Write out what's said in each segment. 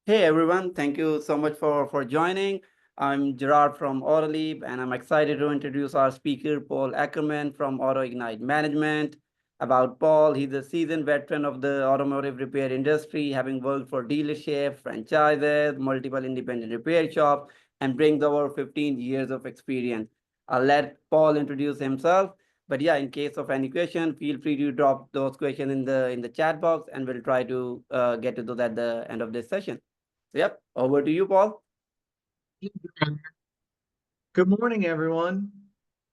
Hey everyone, thank you so much for joining. I'm Gerard from AutoLeap, and I'm excited to introduce our speaker, Paul Ackerman from AutoIgnite Management. About Paul, he's a seasoned veteran of the automotive repair industry, having worked for dealership, franchises, multiple independent repair shops, and brings over 15 years of experience. I'll let Paul introduce himself. But yeah, in case of any question, feel free to drop those questions in the chat box, and we'll try to get to those at the end of this session. Yep. Over to you, Paul. Good morning, everyone.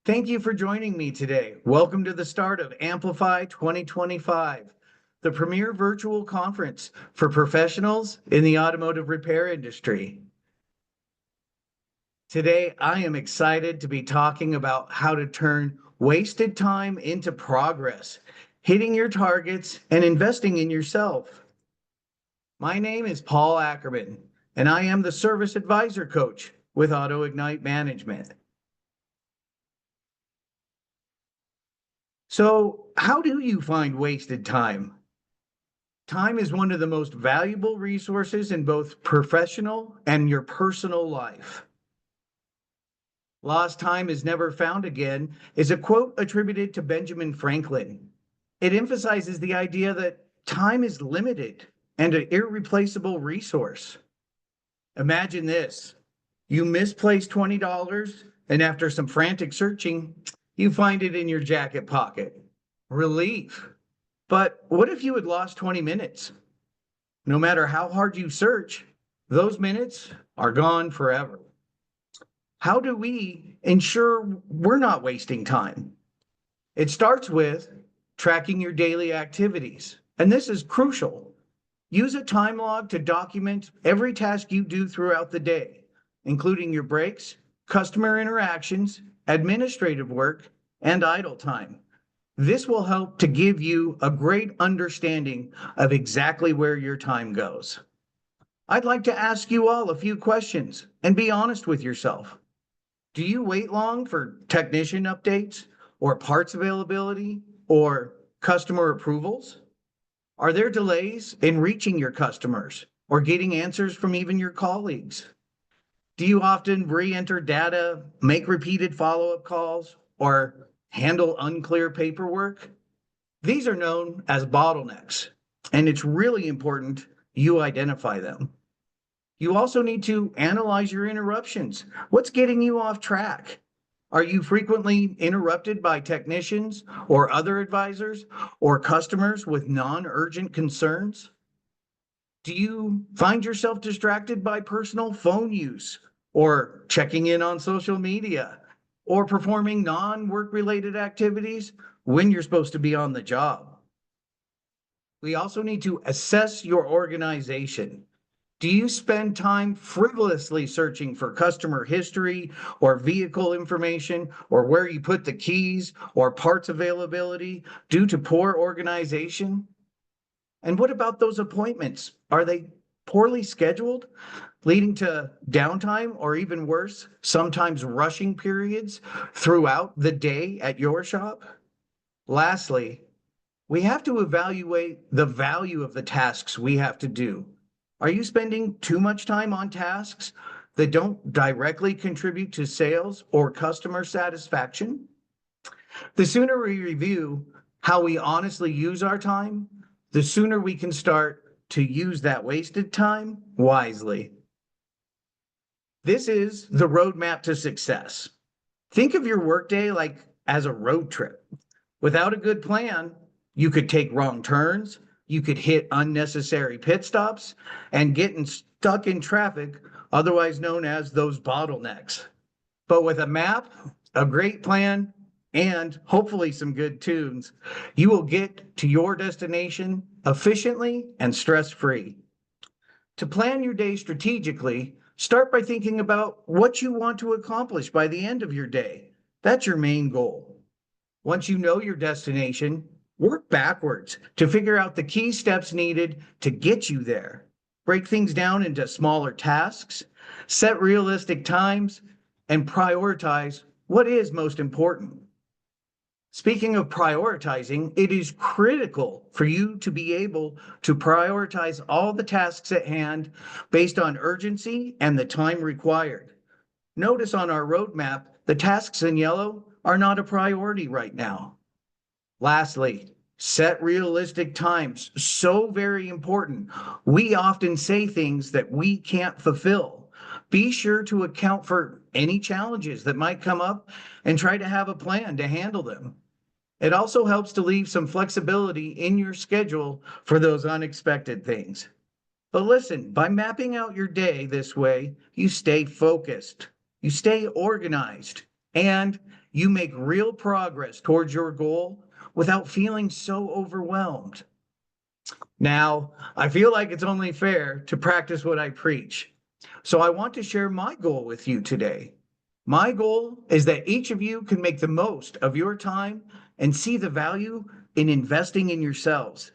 Thank you for joining me today. Welcome to the start of Amplify 2025, the premier virtual conference for professionals in the automotive repair industry. Today, I am excited to be talking about how to turn wasted time into progress, hitting your targets, and investing in yourself. My name is Paul Ackerman, and I am the Service Advisor Coach with AutoIgnite Management. So, how do you find wasted time? Time is one of the most valuable resources in both professional and your personal life. Lost time is never found again is a quote attributed to Benjamin Franklin. It emphasizes the idea that time is limited and an irreplaceable resource. Imagine this: you misplaced $20, and after some frantic searching, you find it in your jacket pocket. Relief. But what if you had lost 20 minutes? No matter how hard you search, those minutes are gone forever. How do we ensure we're not wasting time? It starts with tracking your daily activities, and this is crucial. Use a time log to document every task you do throughout the day, including your breaks, customer interactions, administrative work, and idle time. This will help to give you a great understanding of exactly where your time goes. I'd like to ask you all a few questions and be honest with yourself. Do you wait long for technician updates or parts availability or customer approvals? Are there delays in reaching your customers or getting answers from even your colleagues? Do you often re enter data, make repeated follow up calls, or handle unclear paperwork? These are known as bottlenecks, and it's really important you identify them. You also need to analyze your interruptions. What's getting you off track? Are you frequently interrupted by technicians or other advisors or customers with non urgent concerns? Do you find yourself distracted by personal phone use or checking in on social media or performing non work related activities when you're supposed to be on the job? We also need to assess your organization. Do you spend time frivolously searching for customer history or vehicle information or where you put the keys or parts availability due to poor organization? And what about those appointments? Are they poorly scheduled, leading to downtime or even worse, sometimes rushing periods throughout the day at your shop? Lastly, we have to evaluate the value of the tasks we have to do. Are you spending too much time on tasks that don't directly contribute to sales or customer satisfaction? The sooner we review how we honestly use our time, the sooner we can start to use that wasted time wisely. This is the roadmap to success. Think of your workday like as a road trip. Without a good plan, you could take wrong turns, you could hit unnecessary pit stops, and get stuck in traffic, otherwise known as those bottlenecks. But with a map, a great plan, and hopefully some good tunes, you will get to your destination efficiently and stress free. To plan your day strategically, start by thinking about what you want to accomplish by the end of your day. That's your main goal. Once you know your destination, work backwards to figure out the key steps needed to get you there. Break things down into smaller tasks, set realistic times, and prioritize what is most important. Speaking of prioritizing, it is critical for you to be able to prioritize all the tasks at hand based on urgency and the time required. Notice on our roadmap, the tasks in yellow are not a priority right now. Lastly, set realistic times. So very important. We often say things that we can't fulfill. Be sure to account for any challenges that might come up and try to have a plan to handle them. It also helps to leave some flexibility in your schedule for those unexpected things. But listen, by mapping out your day this way, you stay focused, you stay organized, and you make real progress towards your goal without feeling so overwhelmed. Now, I feel like it's only fair to practice what I preach. So I want to share my goal with you today. My goal is that each of you can make the most of your time and see the value in investing in yourselves.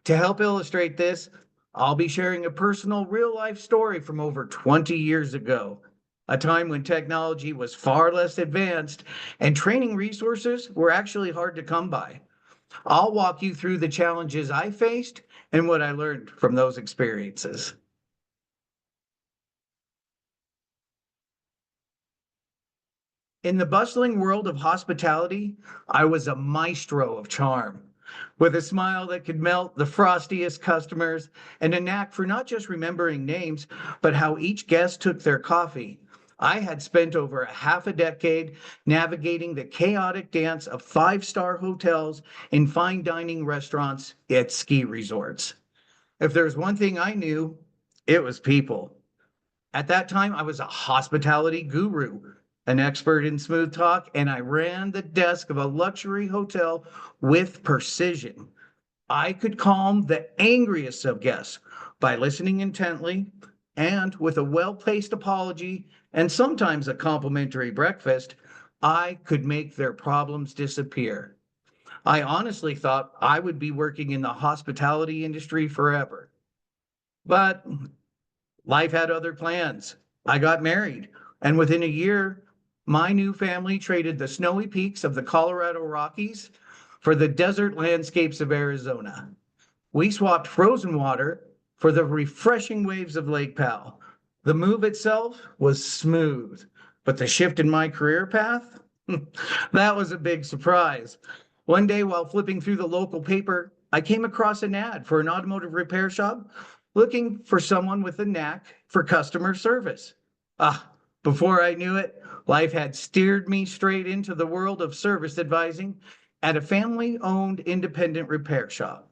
To help illustrate this, I'll be sharing a personal real life story from over 20 years ago, a time when technology was far less advanced and training resources were actually hard to come by. I'll walk you through the challenges I faced and what I learned from those experiences. In the bustling world of hospitality, I was a maestro of charm. With a smile that could melt the frostiest customers and a knack for not just remembering names, but how each guest took their coffee, I had spent over a half a decade navigating the chaotic dance of five-star hotels and fine dining restaurants at ski resorts. If there's one thing I knew, it was people. At that time, I was a hospitality guru, an expert in smooth talk, and I ran the desk of a luxury hotel with precision. I could calm the angriest of guests by listening intently and with a well placed apology and sometimes a complimentary breakfast. I could make their problems disappear. I honestly thought I would be working in the hospitality industry forever. But life had other plans. I got married, and within a year, my new family traded the snowy peaks of the Colorado Rockies for the desert landscapes of Arizona. We swapped frozen water for the refreshing waves of Lake Powell. The move itself was smooth, but the shift in my career path, that was a big surprise. One day while flipping through the local paper, I came across an ad for an automotive repair shop looking for someone with a knack for customer service. Ah, before I knew it, life had steered me straight into the world of service advising at a family owned independent repair shop.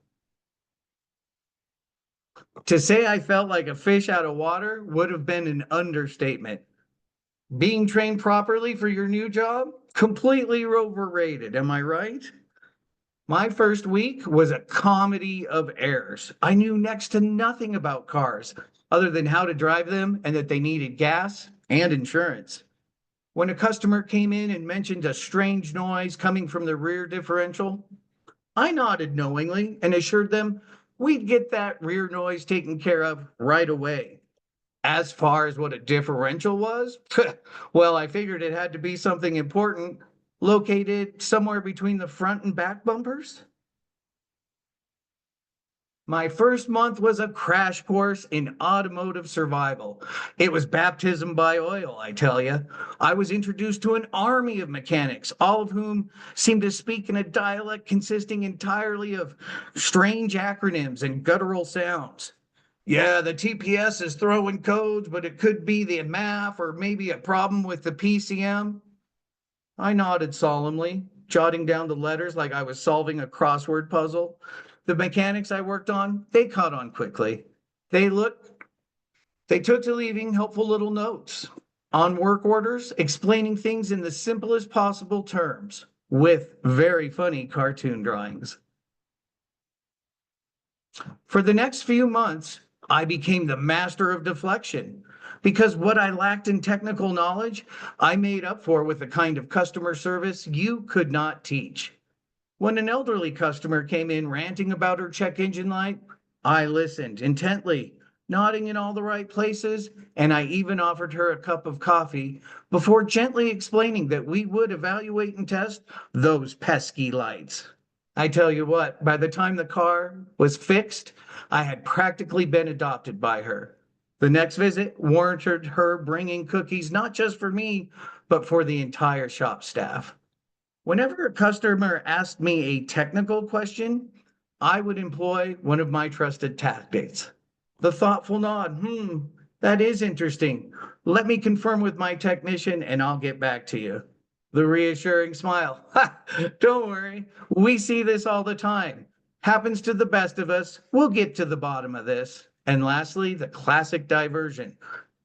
To say I felt like a fish out of water would have been an understatement. Being trained properly for your new job? Completely overrated, am I right? My first week was a comedy of errors. I knew next to nothing about cars other than how to drive them and that they needed gas and insurance. When a customer came in and mentioned a strange noise coming from the rear differential, I nodded knowingly and assured them we'd get that rear noise taken care of right away. As far as what a differential was, well, I figured it had to be something important located somewhere between the front and back bumpers. My first month was a crash course in automotive survival. It was baptism by oil, I tell you. I was introduced to an army of mechanics, all of whom seemed to speak in a dialect consisting entirely of strange acronyms and guttural sounds. Yeah, the TPS is throwing codes, but it could be the MAF or maybe a problem with the PCM. I nodded solemnly, jotting down the letters like I was solving a crossword puzzle. The mechanics I worked on, they caught on quickly. They looked, they took to leaving helpful little notes on work orders, explaining things in the simplest possible terms with very funny cartoon drawings. For the next few months, I became the master of deflection because what I lacked in technical knowledge, I made up for with the kind of customer service you could not teach. When an elderly customer came in ranting about her check engine light, I listened intently, nodding in all the right places, and I even offered her a cup of coffee before gently explaining that we would evaluate and test those pesky lights. I tell you what, by the time the car was fixed, I had practically been adopted by her. The next visit warranted her bringing cookies not just for me, but for the entire shop staff. Whenever a customer asked me a technical question, I would employ one of my trusted tactics. The thoughtful nod, that is interesting. Let me confirm with my technician and I'll get back to you. The reassuring smile, ha, don't worry, we see this all the time. Happens to the best of us. We'll get to the bottom of this. And lastly, the classic diversion.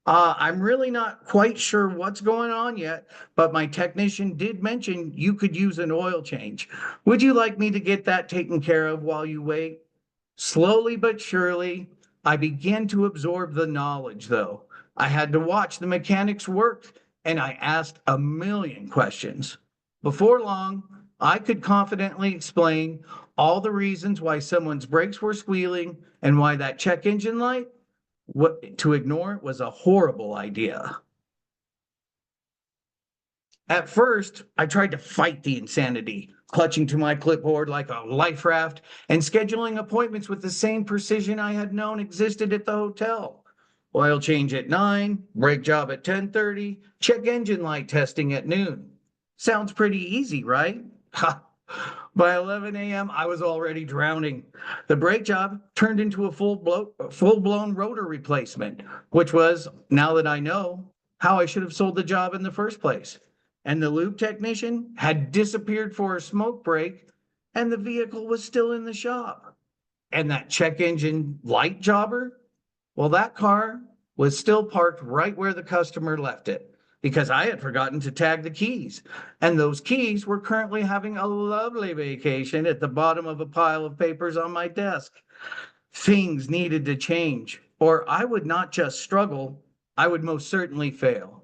I'm really not quite sure what's going on yet, but my technician did mention you could use an oil change. Would you like me to get that taken care of while you wait? Slowly but surely, I began to absorb the knowledge, though. I had to watch the mechanics work, and I asked a million questions. Before long, I could confidently explain all the reasons why someone's brakes were squealing and why that check engine light what to ignore was a horrible idea. At first, I tried to fight the insanity, clutching to my clipboard like a life raft and scheduling appointments with the same precision I had known existed at the hotel. Oil change at 9, brake job at 10:30, check engine light testing at noon. Sounds pretty easy, right? Ha! By 11 a.m., I was already drowning. The brake job turned into a full-blown rotor replacement, which was, now that I know, how I should have sold the job in the first place. And the lube technician had disappeared for a smoke break, and the vehicle was still in the shop. And that check engine light jobber, well, that car was still parked right where the customer left it because I had forgotten to tag the keys. And those keys were currently having a lovely vacation at the bottom of a pile of papers on my desk. Things needed to change, or I would not just struggle, I would most certainly fail.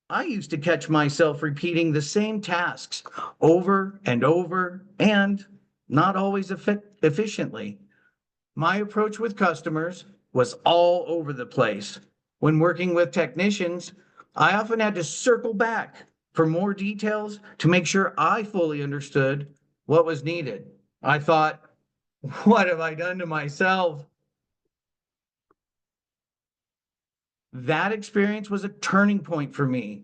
I used to catch myself repeating the same tasks over and over and not always efficiently. My approach with customers was all over the place. When working with technicians, I often had to circle back for more details to make sure I fully understood what was needed. I thought, what have I done to myself? That experience was a turning point for me.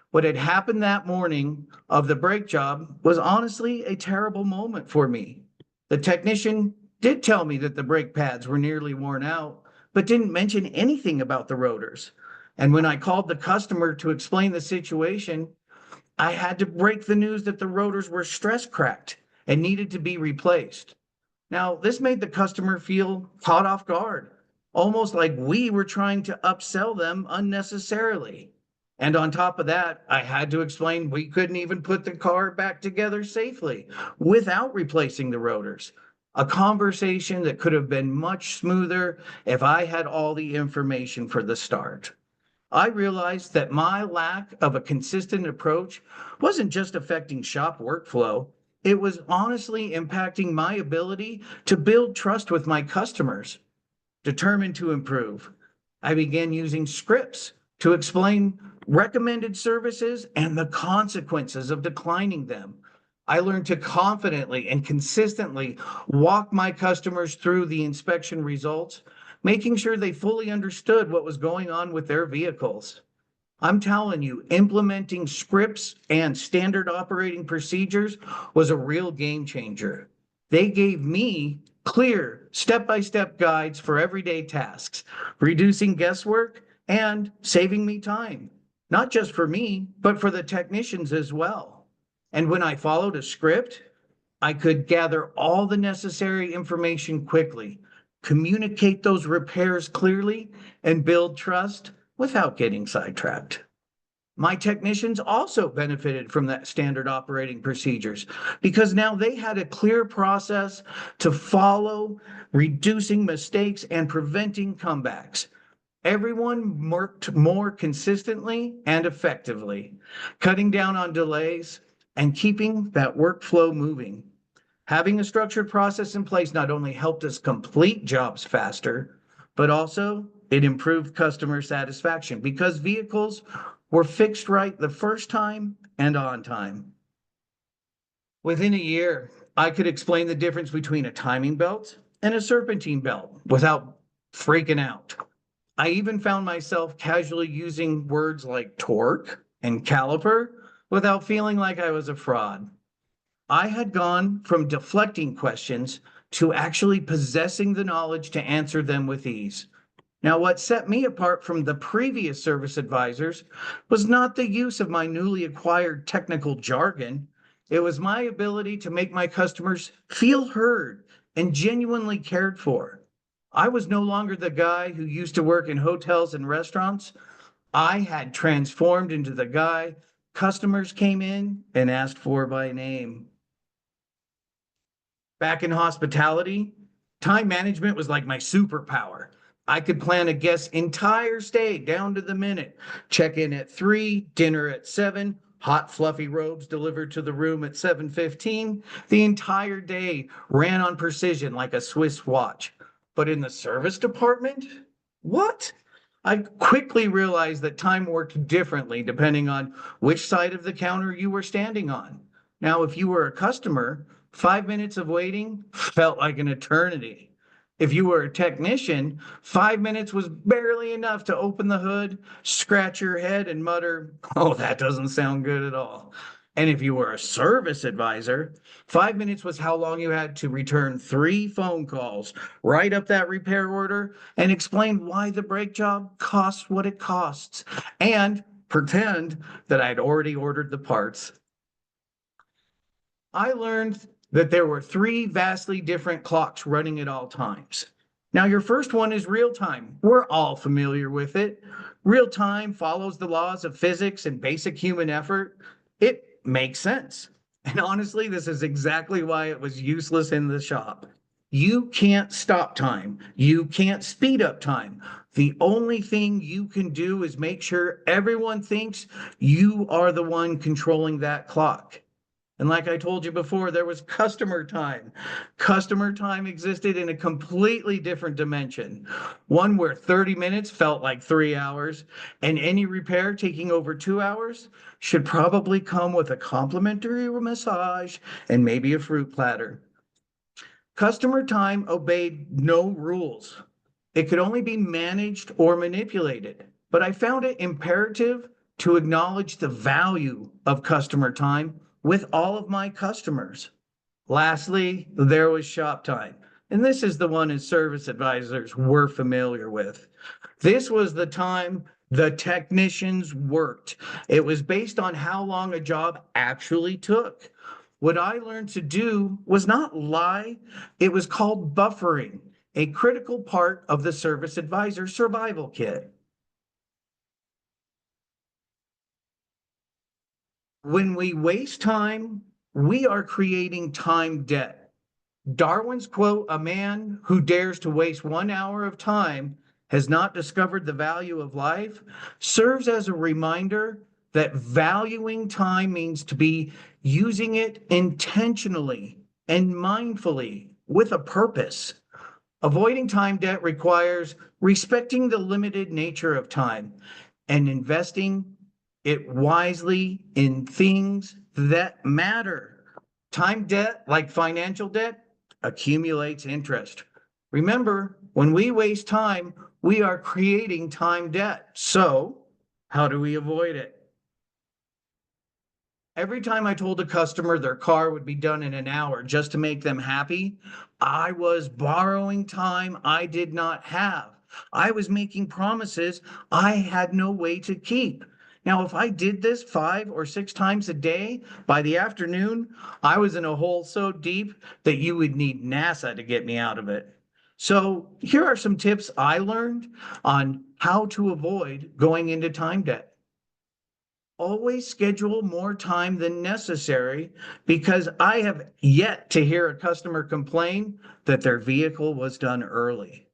What had happened that morning of the brake job was honestly a terrible moment for me. The technician did tell me that the brake pads were nearly worn out, but didn't mention anything about the rotors. And when I called the customer to explain the situation, I had to break the news that the rotors were stress cracked and needed to be replaced. Now, this made the customer feel caught off guard, almost like we were trying to upsell them unnecessarily. And on top of that, I had to explain we couldn't even put the car back together safely without replacing the rotors. A conversation that could have been much smoother if I had all the information for the start. I realized that my lack of a consistent approach wasn't just affecting shop workflow, it was honestly impacting my ability to build trust with my customers. Determined to improve, I began using scripts to explain recommended services and the consequences of declining them. I learned to confidently and consistently walk my customers through the inspection results, making sure they fully understood what was going on with their vehicles. I'm telling you, implementing scripts and standard operating procedures was a real game changer. They gave me clear step-by-step guides for everyday tasks, reducing guesswork and saving me time, not just for me, but for the technicians as well. And when I followed a script, I could gather all the necessary information quickly, communicate those repairs clearly, and build trust without getting sidetracked. My technicians also benefited from that standard operating procedures because now they had a clear process to follow, reducing mistakes and preventing comebacks. Everyone worked more consistently and effectively, cutting down on delays and keeping that workflow moving. Having a structured process in place not only helped us complete jobs faster, but also it improved customer satisfaction because vehicles were fixed right the first time and on time. Within a year, I could explain the difference between a timing belt and a serpentine belt without freaking out. I even found myself casually using words like torque and caliper without feeling like I was a fraud. I had gone from deflecting questions to actually possessing the knowledge to answer them with ease. Now, what set me apart from the previous service advisors was not the use of my newly acquired technical jargon. It was my ability to make my customers feel heard and genuinely cared for. I was no longer the guy who used to work in hotels and restaurants. I had transformed into the guy customers came in and asked for by name. Back in hospitality, time management was like my superpower. I could plan a guest's entire stay down to the minute. Check in at 3, dinner at 7, hot fluffy robes delivered to the room at 7:15. The entire day ran on precision like a Swiss watch. But in the service department, what? I quickly realized that time worked differently depending on which side of the counter you were standing on. Now, if you were a customer, 5 minutes of waiting felt like an eternity. If you were a technician, 5 minutes was barely enough to open the hood, scratch your head, and mutter, "Oh, that doesn't sound good at all." And if you were a service advisor, 5 minutes was how long you had to return 3 phone calls, write up that repair order, and explain why the brake job costs what it costs, and pretend that I'd already ordered the parts. I learned that there were 3 vastly different clocks running at all times. Now, your first one is real time. We're all familiar with it. Real time follows the laws of physics and basic human effort. It makes sense. And honestly, this is exactly why it was useless in the shop. You can't stop time. You can't speed up time. The only thing you can do is make sure everyone thinks you are the one controlling that clock. And like I told you before, there was customer time. Customer time existed in a completely different dimension, one where 30 minutes felt like 3 hours, and any repair taking over 2 hours should probably come with a complimentary massage and maybe a fruit platter. Customer time obeyed no rules. It could only be managed or manipulated, but I found it imperative to acknowledge the value of customer time with all of my customers. Lastly, there was shop time. And this is the one as service advisors we're familiar with. This was the time the technicians worked. It was based on how long a job actually took. What I learned to do was not lie, it was called buffering, a critical part of the service advisor survival kit. When we waste time, we are creating time debt. Darwin's quote, "A man who dares to waste 1 hour of time has not discovered the value of life," serves as a reminder that valuing time means to be using it intentionally and mindfully with a purpose. Avoiding time debt requires respecting the limited nature of time and investing it wisely in things that matter. Time debt, like financial debt, accumulates interest. Remember, when we waste time, we are creating time debt. So, how do we avoid it? Every time I told a customer their car would be done in an hour just to make them happy, I was borrowing time I did not have. I was making promises I had no way to keep. Now, if I did this 5 or 6 times a day, by the afternoon, I was in a hole so deep that you would need NASA to get me out of it. So, here are some tips I learned on how to avoid going into time debt. Always schedule more time than necessary because I have yet to hear a customer complain that their vehicle was done early.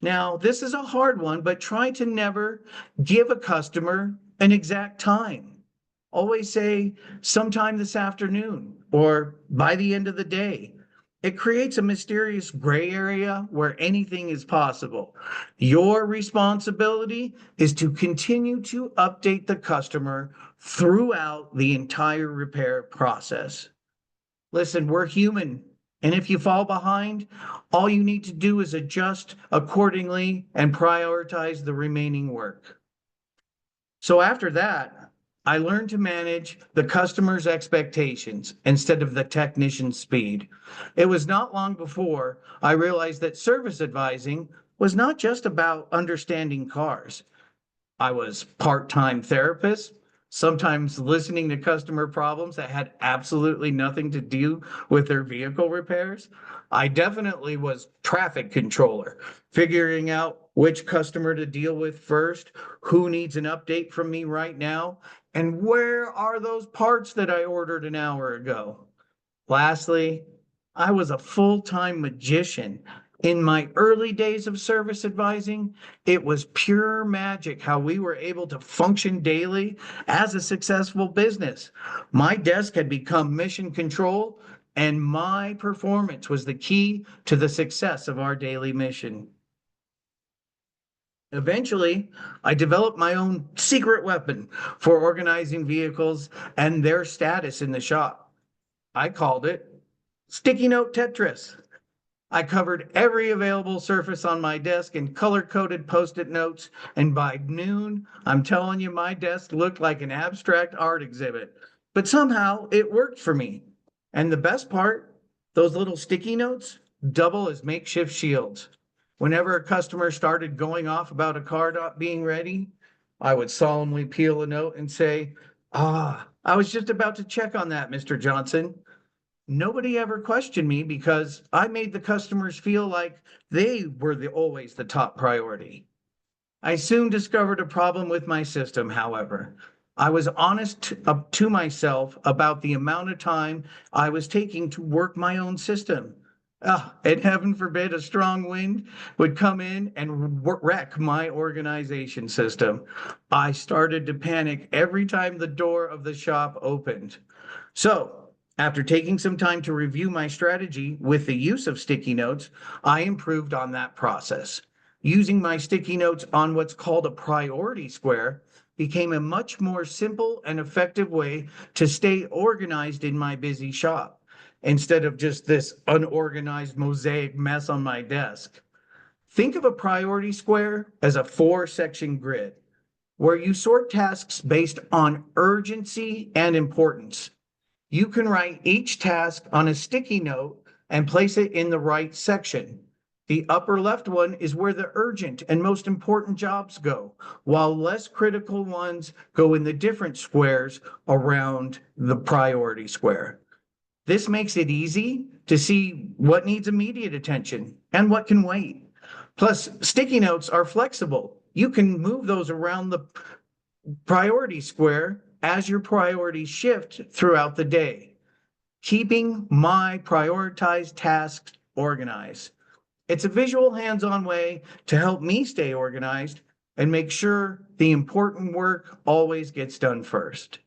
Now, this is a hard one, but try to never give a customer an exact time. Always say sometime this afternoon or by the end of the day. It creates a mysterious gray area where anything is possible. Your responsibility is to continue to update the customer throughout the entire repair process. Listen, we're human. And if you fall behind, all you need to do is adjust accordingly and prioritize the remaining work. So after that, I learned to manage the customer's expectations instead of the technician's speed. It was not long before I realized that service advising was not just about understanding cars. I was part-time therapist, sometimes listening to customer problems that had absolutely nothing to do with their vehicle repairs. I definitely was traffic controller, figuring out which customer to deal with first, who needs an update from me right now, and where are those parts that I ordered an hour ago. Lastly, I was a full-time magician. In my early days of service advising, it was pure magic how we were able to function daily as a successful business. My desk had become mission control, and my performance was the key to the success of our daily mission. Eventually, I developed my own secret weapon for organizing vehicles and their status in the shop. I called it Sticky Note Tetris. I covered every available surface on my desk in color-coded post-it notes, and by noon, I'm telling you, my desk looked like an abstract art exhibit. But somehow it worked for me. And the best part, those little sticky notes double as makeshift shields. Whenever a customer started going off about a car not being ready, I would solemnly peel a note and say, I was just about to check on that, Mr. Johnson. Nobody ever questioned me because I made the customers feel like they were always the top priority. I soon discovered a problem with my system, however. I was honest up to myself about the amount of time I was taking to work my own system. And heaven forbid a strong wind would come in and wreck my organization system. I started to panic every time the door of the shop opened. So, after taking some time to review my strategy with the use of sticky notes, I improved on that process. Using my sticky notes on what's called a priority square became a much more simple and effective way to stay organized in my busy shop instead of just this unorganized mosaic mess on my desk. Think of a priority square as a 4-section grid where you sort tasks based on urgency and importance. You can write each task on a sticky note and place it in the right section. The upper left one is where the urgent and most important jobs go, while less critical ones go in the different squares around the priority square. This makes it easy to see what needs immediate attention and what can wait. Plus, sticky notes are flexible. You can move those around the priority square as your priorities shift throughout the day, keeping my prioritized tasks organized. It's a visual, hands-on way to help me stay organized and make sure the important work always gets done first.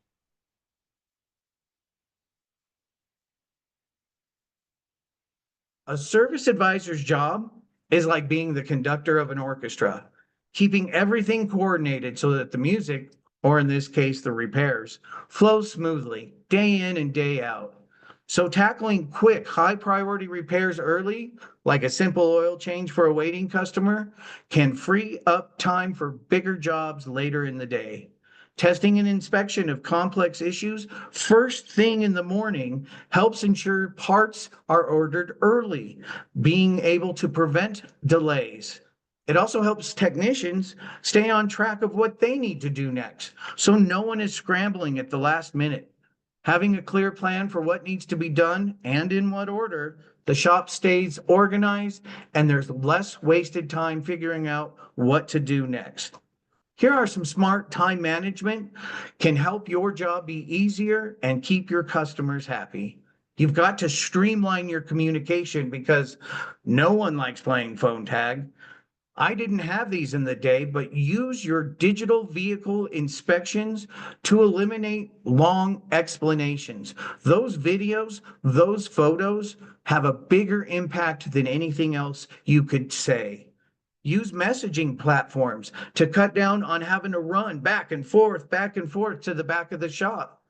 A service advisor's job is like being the conductor of an orchestra, keeping everything coordinated so that the music, or in this case, the repairs, flows smoothly day in and day out. So tackling quick, high priority repairs early, like a simple oil change for a waiting customer, can free up time for bigger jobs later in the day. Testing and inspection of complex issues first thing in the morning helps ensure parts are ordered early, being able to prevent delays. It also helps technicians stay on track of what they need to do next, so no one is scrambling at the last minute. Having a clear plan for what needs to be done and in what order, the shop stays organized and there's less wasted time figuring out what to do next. Here are some smart time management can help your job be easier and keep your customers happy. You've got to streamline your communication because no one likes playing phone tag. I didn't have these in the day, but use your digital vehicle inspections to eliminate long explanations. Those videos, those photos have a bigger impact than anything else you could say. Use messaging platforms to cut down on having to run back and forth to the back of the shop.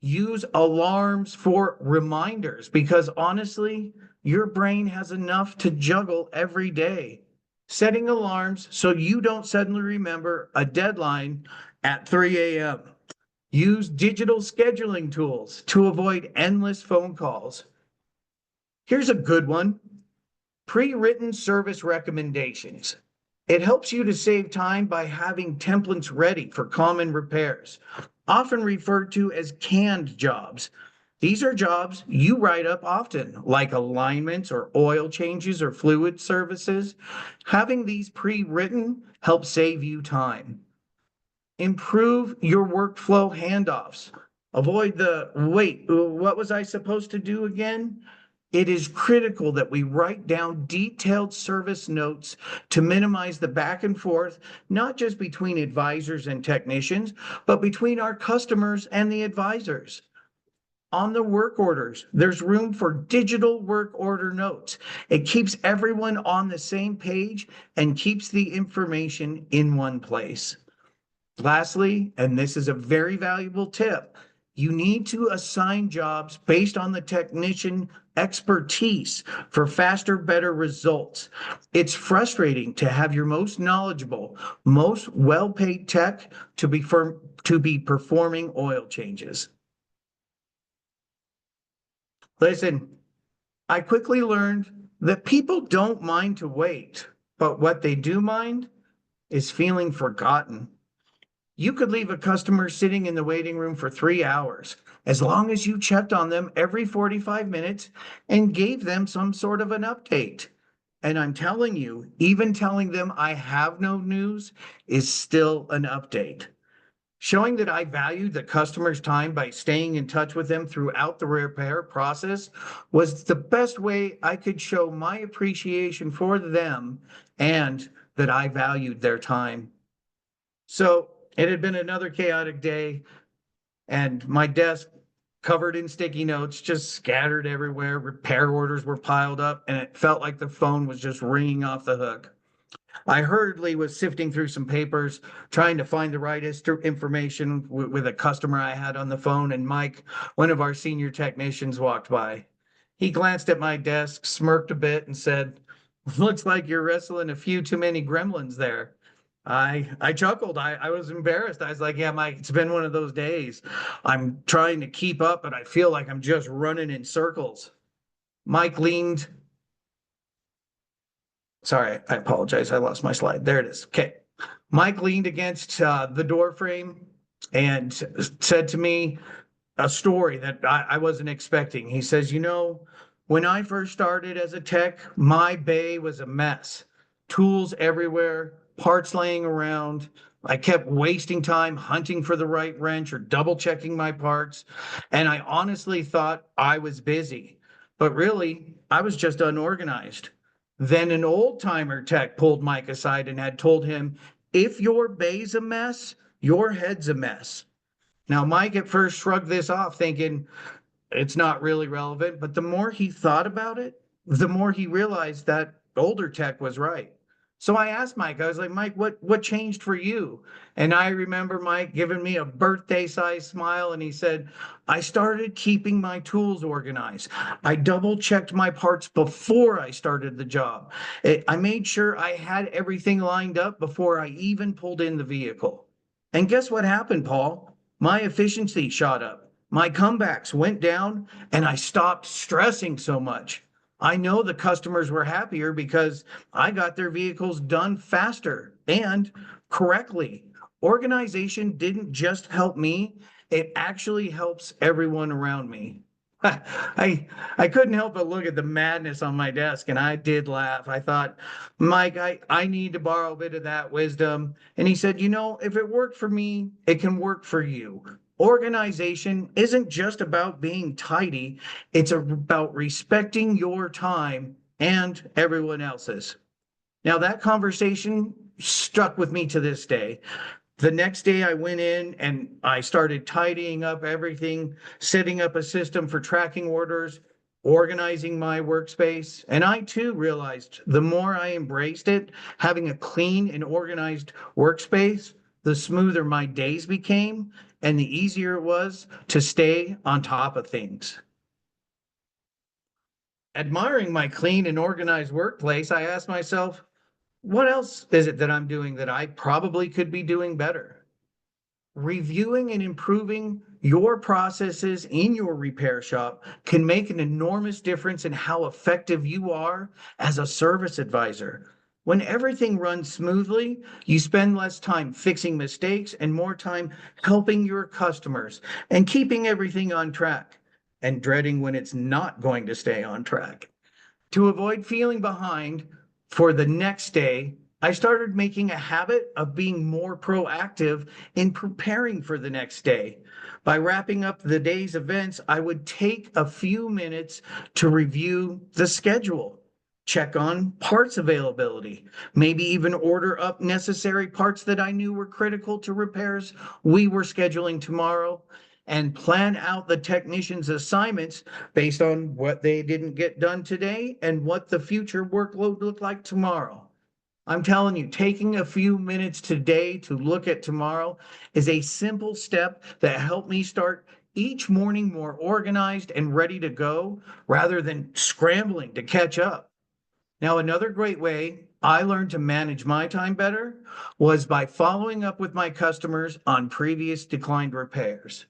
Use alarms for reminders because honestly, your brain has enough to juggle every day. Setting alarms so you don't suddenly remember a deadline at 3 a.m. Use digital scheduling tools to avoid endless phone calls. Here's a good one: pre-written service recommendations. It helps you to save time by having templates ready for common repairs, often referred to as canned jobs. These are jobs you write up often, like alignments or oil changes or fluid services. Having these pre-written helps save you time. Improve your workflow handoffs. Avoid the wait, what was I supposed to do again? It is critical that we write down detailed service notes to minimize the back and forth, not just between advisors and technicians, but between our customers and the advisors. On the work orders, there's room for digital work order notes. It keeps everyone on the same page and keeps the information in one place. Lastly, and this is a very valuable tip, you need to assign jobs based on the technician expertise for faster, better results. It's frustrating to have your most knowledgeable, most well-paid tech to be performing oil changes. Listen, I quickly learned that people don't mind to wait, but what they do mind is feeling forgotten. You could leave a customer sitting in the waiting room for 3 hours, as long as you checked on them every 45 minutes and gave them some sort of an update. And I'm telling you, even telling them I have no news is still an update. Showing that I valued the customer's time by staying in touch with them throughout the repair process was the best way I could show my appreciation for them and that I valued their time. So it had been another chaotic day, and my desk covered in sticky notes, just scattered everywhere. Repair orders were piled up, and it felt like the phone was just ringing off the hook. I hurriedly was sifting through some papers, trying to find the right information with a customer I had on the phone, and Mike, one of our senior technicians, walked by. He glanced at my desk, smirked a bit, and said, "Looks like you're wrestling a few too many gremlins there." I chuckled. I was embarrassed. I was like, "Yeah, Mike, it's been one of those days. I'm trying to keep up, but I feel like I'm just running in circles." Mike leaned. Sorry, I apologize. I lost my slide. There it is. Okay. Mike leaned against the door frame and said to me a story that I wasn't expecting. He says, when I first started as a tech, my bay was a mess. Tools everywhere, parts laying around. I kept wasting time hunting for the right wrench or double checking my parts. And I honestly thought I was busy, but really, I was just unorganized. Then an old timer tech pulled Mike aside and had told him, if your bay's a mess, your head's a mess. Now, Mike at first shrugged this off, thinking it's not really relevant. But the more he thought about it, the more he realized that older tech was right. So I asked Mike, I was like, Mike, what changed for you? And I remember Mike giving me a birthday size smile. And he said, I started keeping my tools organized. I double checked my parts before I started the job. I made sure I had everything lined up before I even pulled in the vehicle. And guess what happened, Paul? My efficiency shot up. My comebacks went down and I stopped stressing so much. I know the customers were happier because I got their vehicles done faster and correctly. Organization didn't just help me, it actually helps everyone around me. I couldn't help but look at the madness on my desk and I did laugh. I thought, Mike, I need to borrow a bit of that wisdom. And he said, if it worked for me, it can work for you. Organization isn't just about being tidy, it's about respecting your time and everyone else's. Now, that conversation stuck with me to this day. The next day, I went in and I started tidying up everything, setting up a system for tracking orders, organizing my workspace. And I too realized the more I embraced it, having a clean and organized workspace, the smoother my days became and the easier it was to stay on top of things. Admiring my clean and organized workplace, I asked myself, what else is it that I'm doing that I probably could be doing better? Reviewing and improving your processes in your repair shop can make an enormous difference in how effective you are as a service advisor. When everything runs smoothly, you spend less time fixing mistakes and more time helping your customers and keeping everything on track and dreading when it's not going to stay on track. To avoid feeling behind for the next day, I started making a habit of being more proactive in preparing for the next day. By wrapping up the day's events, I would take a few minutes to review the schedule, check on parts availability, maybe even order up necessary parts that I knew were critical to repairs we were scheduling tomorrow, and plan out the technicians' assignments based on what they didn't get done today and what the future workload looked like tomorrow. I'm telling you, taking a few minutes today to look at tomorrow is a simple step that helped me start each morning more organized and ready to go rather than scrambling to catch up. Now, another great way I learned to manage my time better was by following up with my customers on previous declined repairs.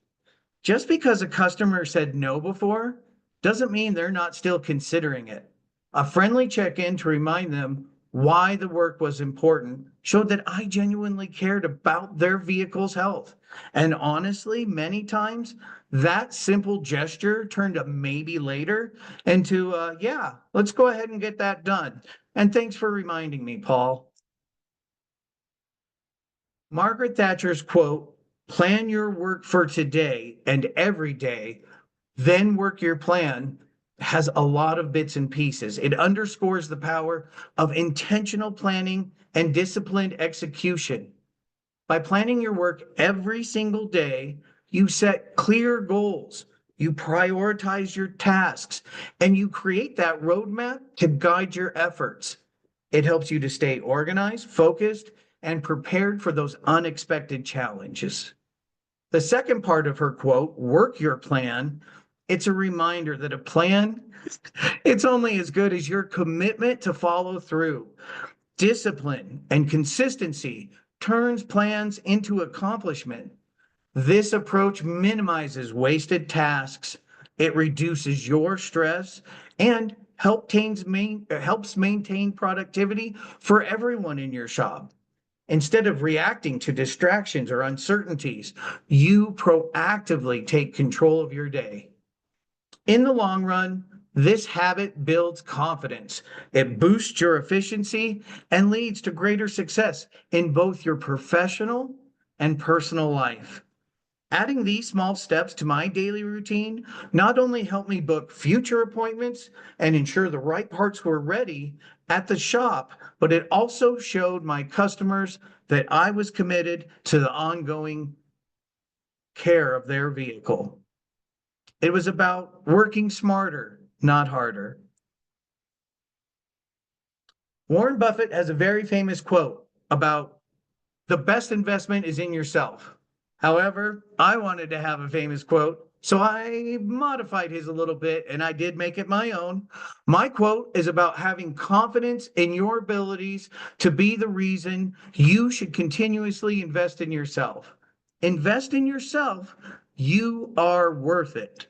Just because a customer said no before doesn't mean they're not still considering it. A friendly check in to remind them why the work was important showed that I genuinely cared about their vehicle's health. And honestly, many times that simple gesture turned a maybe later into yeah, let's go ahead and get that done. And thanks for reminding me, Paul. Margaret Thatcher's quote, plan your work for today and every day, then work your plan, has a lot of bits and pieces. It underscores the power of intentional planning and disciplined execution. By planning your work every single day, you set clear goals, you prioritize your tasks, and you create that roadmap to guide your efforts. It helps you to stay organized, focused, and prepared for those unexpected challenges. The second part of her quote, work your plan, it's a reminder that a plan, it's only as good as your commitment to follow through. Discipline and consistency turns plans into accomplishment. This approach minimizes wasted tasks, it reduces your stress, and helps maintain productivity for everyone in your shop. Instead of reacting to distractions or uncertainties, you proactively take control of your day. In the long run, this habit builds confidence. It boosts your efficiency and leads to greater success in both your professional and personal life. Adding these small steps to my daily routine not only helped me book future appointments and ensure the right parts were ready at the shop, but it also showed my customers that I was committed to the ongoing care of their vehicle. It was about working smarter, not harder. Warren Buffett has a very famous quote about the best investment is in yourself. However, I wanted to have a famous quote, so I modified his a little bit and I did make it my own. My quote is about having confidence in your abilities to be the reason you should continuously invest in yourself. Invest in yourself. You are worth it.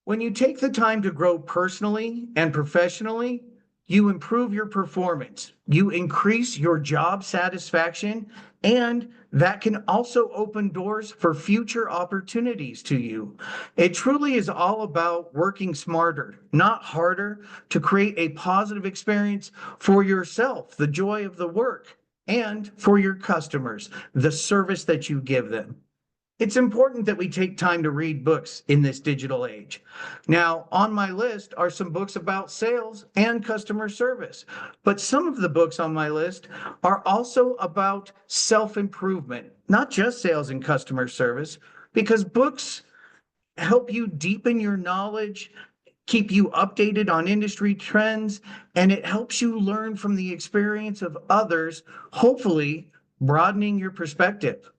When you take the time to grow personally and professionally, you improve your performance, you increase your job satisfaction, and that can also open doors for future opportunities to you. It truly is all about working smarter, not harder, to create a positive experience for yourself, the joy of the work, and for your customers, the service that you give them. It's important that we take time to read books in this digital age. Now, on my list are some books about sales and customer service, but some of the books on my list are also about self improvement, not just sales and customer service, because books help you deepen your knowledge, keep you updated on industry trends, and it helps you learn from the experience of others, hopefully broadening your perspective.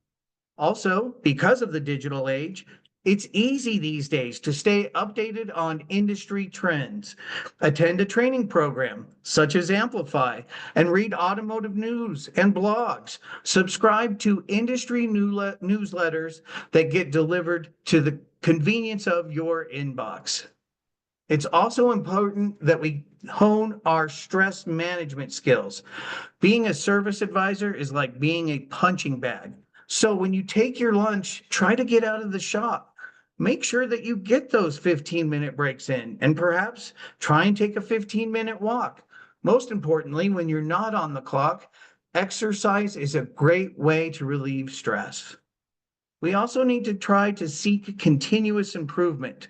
Also, because of the digital age, it's easy these days to stay updated on industry trends. Attend a training program such as Amplify and read automotive news and blogs. Subscribe to industry newsletters that get delivered to the convenience of your inbox. It's also important that we hone our stress management skills. Being a service advisor is like being a punching bag. So when you take your lunch, try to get out of the shop. Make sure that you get those 15-minute breaks in and perhaps try and take a 15-minute walk. Most importantly, when you're not on the clock, exercise is a great way to relieve stress. We also need to try to seek continuous improvement.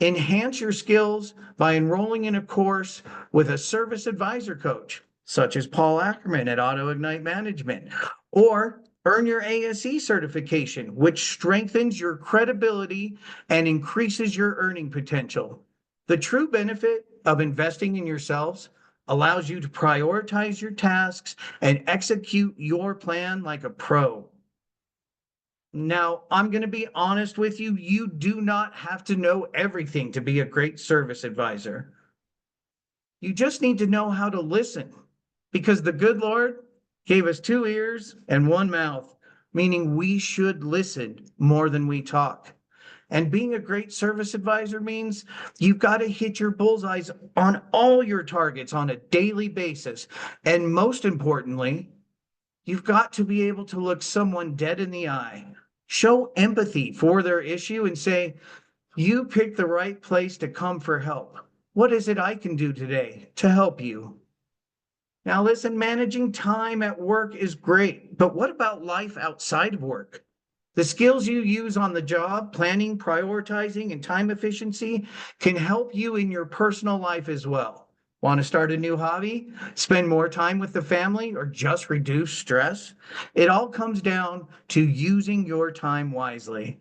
Enhance your skills by enrolling in a course with a service advisor coach, such as Paul Ackerman at AutoIgnite Management, or earn your ASE certification, which strengthens your credibility and increases your earning potential. The true benefit of investing in yourselves allows you to prioritize your tasks and execute your plan like a pro. Now, I'm going to be honest with you. You do not have to know everything to be a great service advisor. You just need to know how to listen because the good Lord gave us two ears and one mouth, meaning we should listen more than we talk. And being a great service advisor means you've got to hit your bullseyes on all your targets on a daily basis. And most importantly, you've got to be able to look someone dead in the eye, show empathy for their issue, and say, you picked the right place to come for help. What is it I can do today to help you? Now, listen, managing time at work is great, but what about life outside of work? The skills you use on the job, planning, prioritizing, and time efficiency can help you in your personal life as well. Want to start a new hobby, spend more time with the family, or just reduce stress? It all comes down to using your time wisely.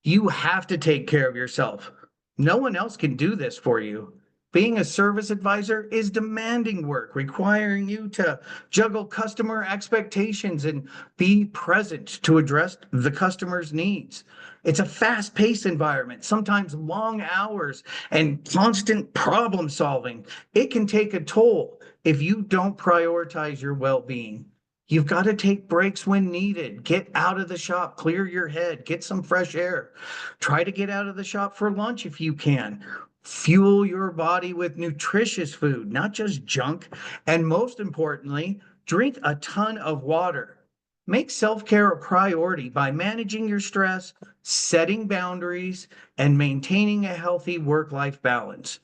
You have to take care of yourself. No one else can do this for you. Being a service advisor is demanding work, requiring you to juggle customer expectations and be present to address the customer's needs. It's a fast paced environment, sometimes long hours and constant problem solving. It can take a toll if you don't prioritize your well being. You've got to take breaks when needed. Get out of the shop, clear your head, get some fresh air. Try to get out of the shop for lunch if you can. Fuel your body with nutritious food, not just junk. And most importantly, drink a ton of water. Make self care a priority by managing your stress, setting boundaries, and maintaining a healthy work life balance.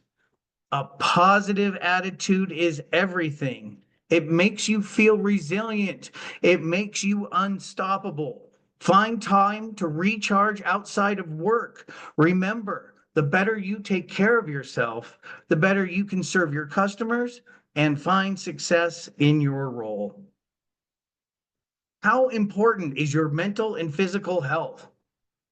A positive attitude is everything. It makes you feel resilient. It makes you unstoppable. Find time to recharge outside of work. Remember, the better you take care of yourself, the better you can serve your customers and find success in your role. How important is your mental and physical health?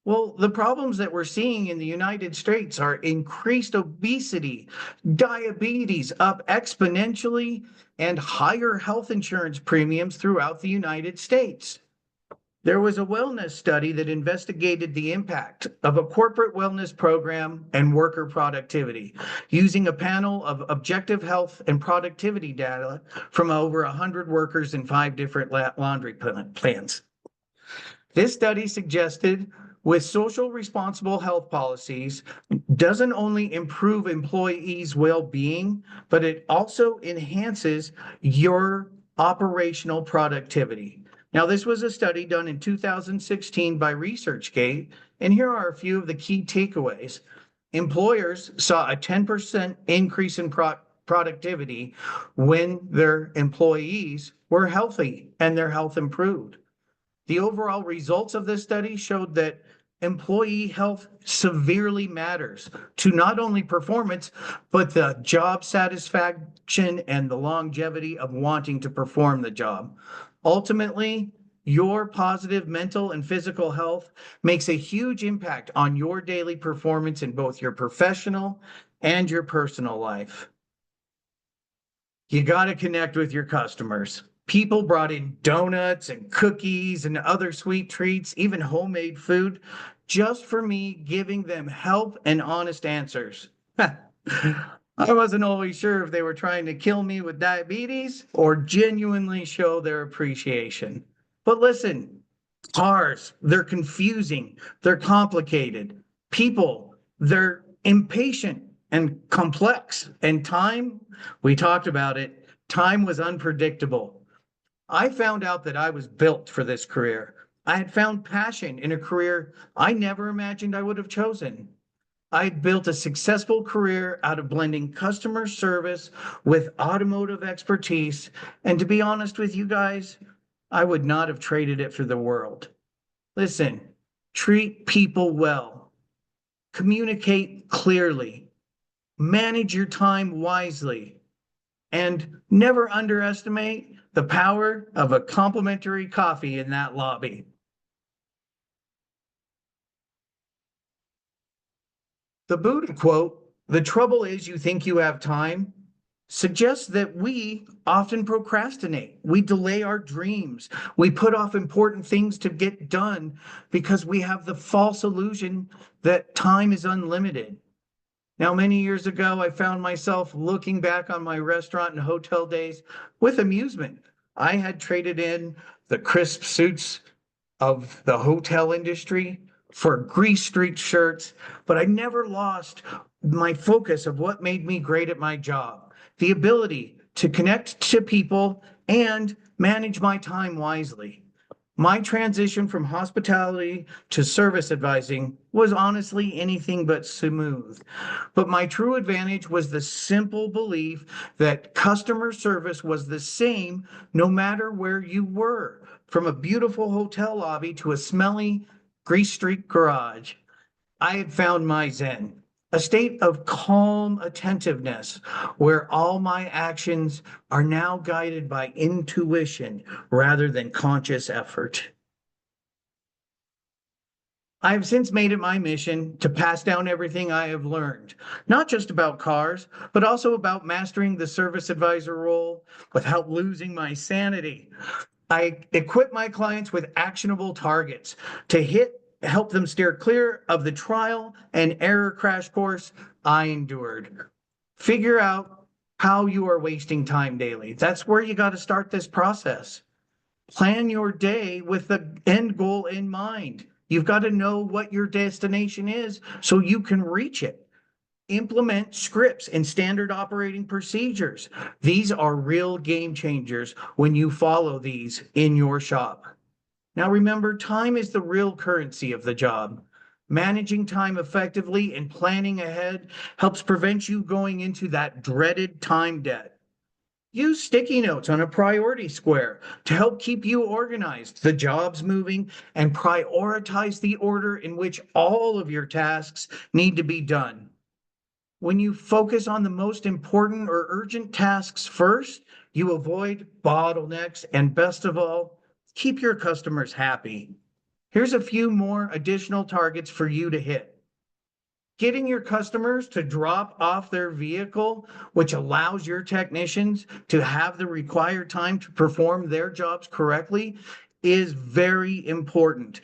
Well, the problems that we're seeing in the United States are increased obesity, diabetes up exponentially, and higher health insurance premiums throughout the United States. There was a wellness study that investigated the impact of a corporate wellness program and worker productivity using a panel of objective health and productivity data from over 100 workers in 5 different laundry plants. This study suggested with social responsible health policies doesn't only improve employees' well-being, but it also enhances your operational productivity. Now, this was a study done in 2016 by ResearchGate, and here are a few of the key takeaways. Employers saw a 10% increase in productivity when their employees were healthy and their health improved. The overall results of this study showed that employee health severely matters to not only performance, but the job satisfaction and the longevity of wanting to perform the job. Ultimately, your positive mental and physical health makes a huge impact on your daily performance in both your professional and your personal life. You got to connect with your customers. People brought in donuts and cookies and other sweet treats, even homemade food, just for me giving them help and honest answers. I wasn't always sure if they were trying to kill me with diabetes or genuinely show their appreciation. But listen, cars, they're confusing, they're complicated. People, they're impatient and complex. And time, we talked about it, time was unpredictable. I found out that I was built for this career. I had found passion in a career I never imagined I would have chosen. I had built a successful career out of blending customer service with automotive expertise. And to be honest with you guys, I would not have traded it for the world. Listen, treat people well, communicate clearly, manage your time wisely, and never underestimate the power of a complimentary coffee in that lobby. The Buddha quote, "The trouble is you think you have time," suggests that we often procrastinate. We delay our dreams. We put off important things to get done because we have the false illusion that time is unlimited. Now, many years ago, I found myself looking back on my restaurant and hotel days with amusement. I had traded in the crisp suits of the hotel industry for grease streaked shirts, but I never lost my focus of what made me great at my job, the ability to connect to people and manage my time wisely. My transition from hospitality to service advising was honestly anything but smooth. But my true advantage was the simple belief that customer service was the same no matter where you were, from a beautiful hotel lobby to a smelly grease streak garage. I had found my Zen, a state of calm attentiveness where all my actions are now guided by intuition rather than conscious effort. I have since made it my mission to pass down everything I have learned, not just about cars, but also about mastering the service advisor role without losing my sanity. I equip my clients with actionable targets to help them steer clear of the trial and error crash course I endured. Figure out how you are wasting time daily. That's where you got to start this process. Plan your day with the end goal in mind. You've got to know what your destination is so you can reach it. Implement scripts and standard operating procedures. These are real game changers when you follow these in your shop. Now remember, time is the real currency of the job. Managing time effectively and planning ahead helps prevent you going into that dreaded time debt. Use sticky notes on a priority square to help keep you organized, the jobs moving, and prioritize the order in which all of your tasks need to be done. When you focus on the most important or urgent tasks first, you avoid bottlenecks and, best of all, keep your customers happy. Here's a few more additional targets for you to hit. Getting your customers to drop off their vehicle, which allows your technicians to have the required time to perform their jobs correctly, is very important.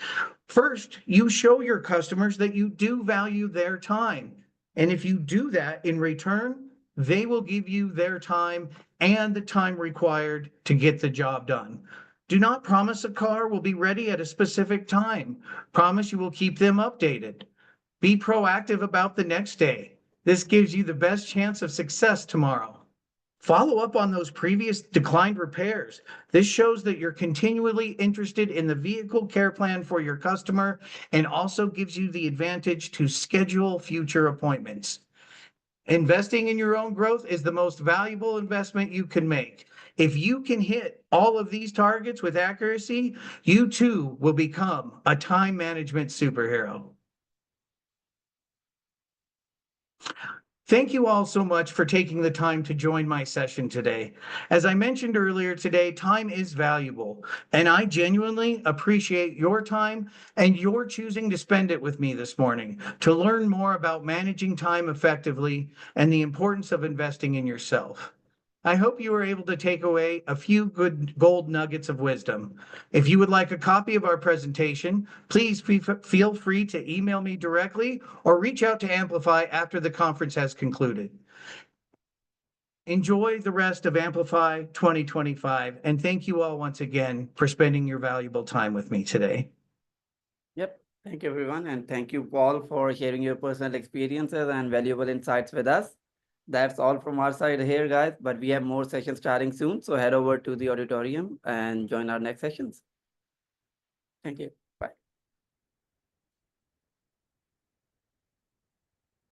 First, you show your customers that you do value their time. And if you do that in return, they will give you their time and the time required to get the job done. Do not promise a car will be ready at a specific time. Promise you will keep them updated. Be proactive about the next day. This gives you the best chance of success tomorrow. Follow up on those previous declined repairs. This shows that you're continually interested in the vehicle care plan for your customer and also gives you the advantage to schedule future appointments. Investing in your own growth is the most valuable investment you can make. If you can hit all of these targets with accuracy, you too will become a time management superhero. Thank you all so much for taking the time to join my session today. As I mentioned earlier today, time is valuable, and I genuinely appreciate your time and your choosing to spend it with me this morning to learn more about managing time effectively and the importance of investing in yourself. I hope you were able to take away a few good gold nuggets of wisdom. If you would like a copy of our presentation, please feel free to email me directly or reach out to Amplify after the conference has concluded. Enjoy the rest of Amplify 2025, and thank you all once again for spending your valuable time with me today. Yep. Thank you, everyone. And thank you, Paul, for sharing your personal experiences and valuable insights with us. That's all from our side here, guys. But we have more sessions starting soon. So head over to the auditorium and join our next sessions. Thank you.